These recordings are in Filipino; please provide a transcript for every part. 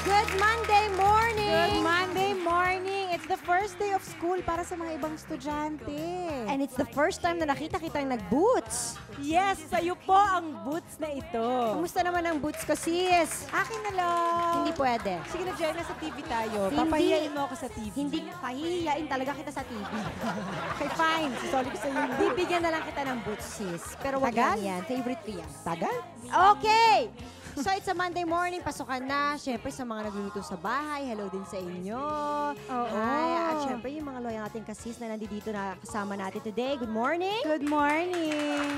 Good Monday morning! Good Monday morning! It's the first day of school para sa mga ibang estudyante. And it's the first time na nakita kitang nag-boots. Yes, sa'yo po ang boots na ito. Kumusta naman ang boots ko, sis? Akin na lang. Hindi pwede. Sige na, Jen, nasa TV tayo. Hindi. Papahiyain mo ako sa TV. Hindi pahihiyain talaga kita sa TV. Okay, fine. Sisoli ko sa'yo. Bibigyan na lang kita ng boots, sis. Pero wag Tagal? lang yan. Favorite ko yan. Tagal? Okay! So, it's a Monday morning. Pasukan na. Siyempre, sa mga nagluluto sa bahay, hello din sa inyo. Oo. Hi. At siyempre, yung mga loyal nating kasis na nandito na kasama natin today. Good morning. Good morning.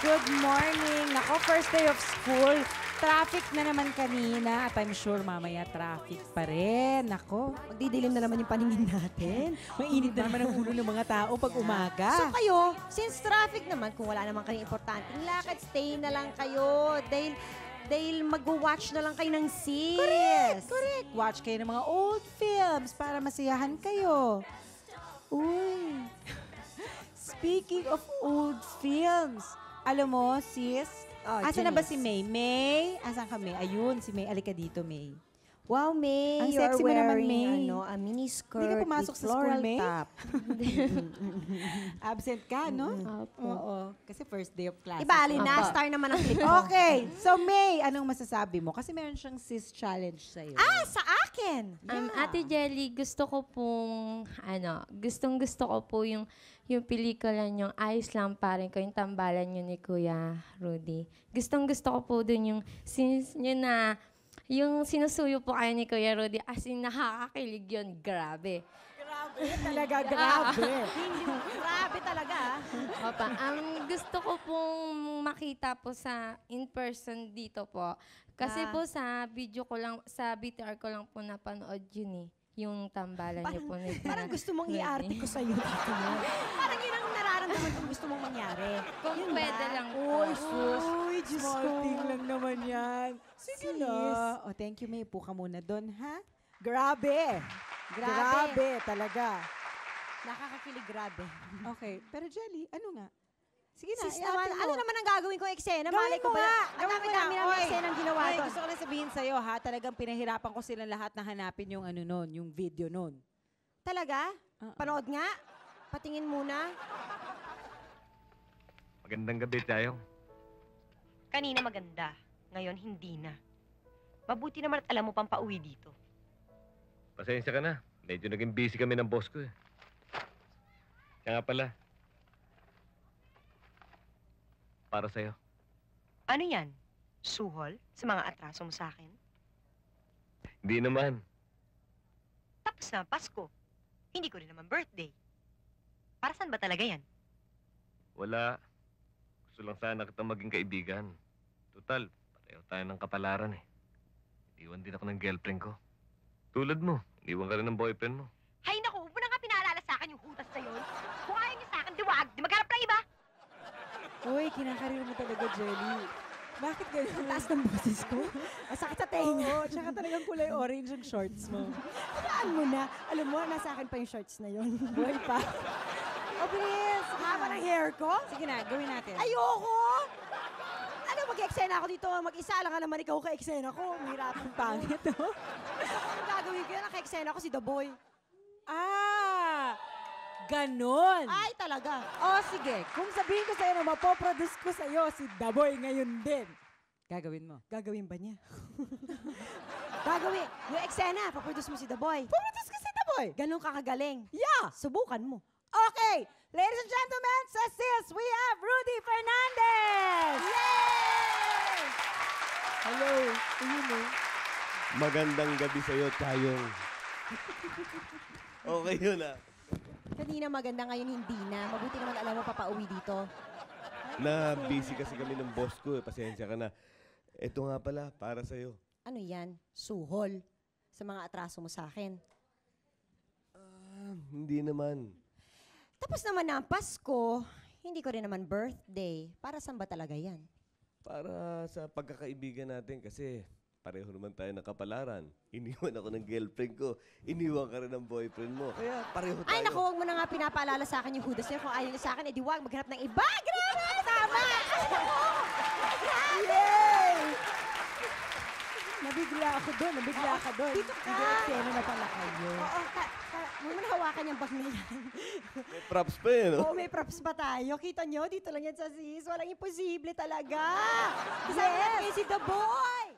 Good morning. Nako, first day of school. Traffic na naman kanina at I'm sure mamaya traffic pa rin. Nako. Magdidilim na naman yung paningin natin. Mainit na naman ang ulo ng mga tao pag umaga. So kayo, since traffic naman, kung wala naman kayong importanteng lakad, stay na lang kayo. Dahil mag-watch na lang kayo ng sis. Correct. Watch kayo ng mga old films para masiyahan kayo. Uy. Speaking of old films, alam mo, sis, asan na ba si May? May? Asan ka, May? Ayun, si May. Alika dito, May. Wow, May, Ang you're sexy mo naman, wearing May. a mini skirt Hindi ka pumasok with sa school, floral May? top. Absent ka, no? Opo. Oo. Kasi first day of class. Ibali na, Apa. star naman ang clip mo. Okay. So, May, anong masasabi mo? Kasi meron siyang sis challenge sa'yo. Ah, sa akin! Ate Jelly, gusto ko pong, gustong-gusto ko po yung pelikula niyong Ayos Lang Parin Ko, yung tambalan niyo ni Kuya Rudy. Gustong-gusto ko po dun yung scenes niyo na, yung sinusuyo po kayo ni Kuya Rudy, as in nakakakilig yun, grabe. Grabe talaga, grabe. Grabe talaga. Opa, gusto ko pong makita po sa in-person dito po. Kasi po sa video ko lang, sa BTR ko lang po napanood yun eh. Yung tambalan niyo po ni Parang gusto mong Rudy. i-arte ko sa'yo dito. Parang yun ang nararamdaman kung gusto mong mangyari. Kung Yun pwede ba? lang po. Uy, sus. Uy, Diyos Small ko. thing lang naman yan. Sige Sis. na. Oh, thank you, May. Puka muna doon, ha? Grabe. Grabe. Talaga. Nakakakilig, grabe. Okay. Pero Jelly, ano nga? Sige na, Sis naman, i-arte mo. ano naman ang gagawin kong eksena? Gawin Malay ko mo ba? nga. Ang dami-dami ng eksena ang ginawa Oy, doon. gusto ko lang sabihin sa'yo, ha? Talagang pinahirapan ko silang lahat na hanapin yung ano nun, yung video nun. Talaga? Panood nga? Patingin muna. Magandang gabi tayo. Kanina maganda, ngayon hindi na. Mabuti naman at alam mo pang pauwi dito. Pasensya ka na. Medyo naging busy kami ng boss ko eh. Kaya nga pala. Para sa'yo. Ano yan? Suhol sa mga atraso mo sa akin? Hindi naman. Tapos na, Pasko. Hindi ko rin naman birthday. Para saan ba talaga yan? Wala. Gusto lang sana kita maging kaibigan. Total, pareho tayo ng kapalaran eh. Iwan din ako ng girlfriend ko. Tulad mo, iwan ka rin ng boyfriend mo. Hay naku, huwag mo na nga pinaalala sa akin yung hutas na yun. Kung ayaw niyo sa akin, diwag. Di maghanap ng iba. Uy, kinakarir mo talaga, Jelly. Bakit ganyan? Taas ng boses ko. Masakit sa tenga. Oo, tsaka talagang kulay orange ang shorts mo. Hayaan mo na. Alam mo, nasa akin pa yung shorts na yun. Buhay pa. Oh, please. Haba ng hair ko? Sige na, gawin natin. Ayoko! Ano, mag-eksena ako dito. Mag-isa lang ka naman ikaw ka-eksena ko. Mahirap. Ang pangit, no? Ang gagawin ko yan, naka-eksena ko si The Boy. Ah! Ganon! Ay, talaga. Oh, sige. Kung sabihin ko sa'yo na mapoproduce ko sa'yo si Daboy ngayon din, gagawin mo. Gagawin ba niya? Gagawin. Yung eksena, paproduce mo si The Boy. Poproduce ko si Daboy! Ganun ka kagaling. Yeah! Subukan mo. Okay! Ladies and gentlemen, sa sis, we have Rudy Fernandez! Yay! Hello. Ayun eh. Magandang gabi sa'yo, Tayong. Okay yun ah. Kanina maganda, ngayon hindi na. Mabuti naman alam mo papauwi dito. Na-busy kasi kami ng boss ko eh. Pasensya ka na. Ito nga pala, para sa'yo. Ano yan? Suhol. Sa mga atraso mo sa akin. Hindi naman. Tapos naman na ang Pasko, hindi ko rin naman birthday. Para saan ba talaga yan? Para sa pagkakaibigan natin kasi pareho naman tayo ng kapalaran. Iniwan ako ng girlfriend ko. Iniwan ka rin ng boyfriend mo. Kaya pareho tayo. Ay, naku, huwag mo na nga pinapaalala sa akin yung hudas niya. Kung ayaw niya sa akin, edi wag, maghanap ng iba. Grabe! Tama! Grabe! Nabigla ako doon. Nabigla ka doon. Dito ka. Hindi, eksena na pala kayo. Oo, huwag mo na hawakan yung bag na yan. May props pa eh, no? Oo, may props pa tayo. Kita nyo, dito lang yan sa sis. Walang imposible talaga. Kasama natin si The Boy!